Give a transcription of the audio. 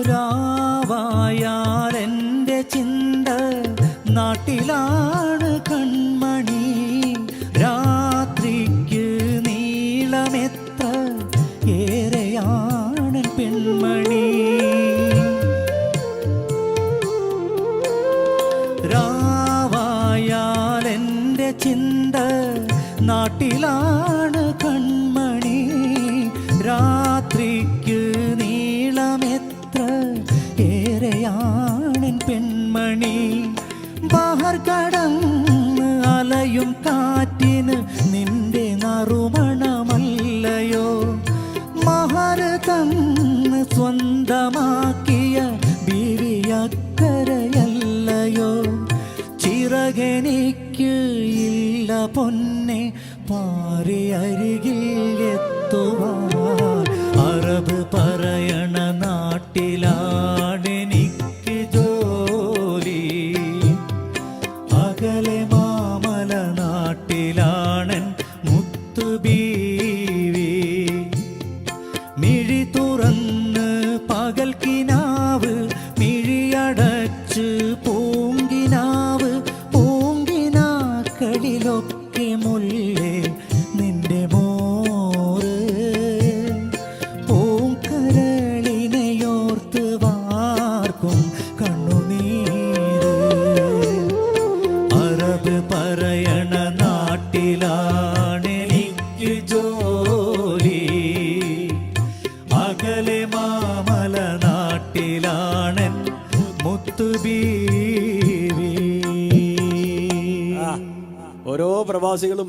രാവായാൽ എൻ്റെ ചിന്ത നാട്ടിലാണ് കൺമണി. രാത്രിക്ക് നീളമെത്ര ഏറെയാണ് പെൺമണി. രാവായാൽ എൻ്റെ ചിന്ത നാട്ടിലാണ് കൺമണി. രാത്രിക്ക് നീളമെത്ര ഏറെയാണ് പെൺമണി. ബഹർ കടന്ന് അലയും കാറ്റിന് നിന്റെ നറുമണമല്ലയോ. മഹർ തന്ന് സ്വന്തമാക്കിയ ബീവിയക്കരയല്ലയോ. ചിറകെനിക്ക് ഇല്ല പൊന്നെ പാറി അരികിൽ എത്തുവാൻ. അറബ് പറയണ നാട്ടിലാണെനിക്ക് ജോലി. അകലെ മാമല നാട്ടിലാണൻ മുത്തുബീവി. മിഴി തുറന്ന് പകൽ കിനാവ്, മിഴിയടച്ച് പൂങ്കിനാവ്. പൂങ്കിനാക്കളിലൊക്കെ മുല്ലേ നിന്റെ മോറ്. പൂങ്കരളിനെയോർത്ത് വാർക്കും കണ്ണുനീര്. അറബ് പറയണ നാട്ടിലാണെനിക്ക് ജോലി. അകലെ മാമല നാട്ടിലാണൻ മുത്തുബീവി. ഓരോ പ്രവാസികളും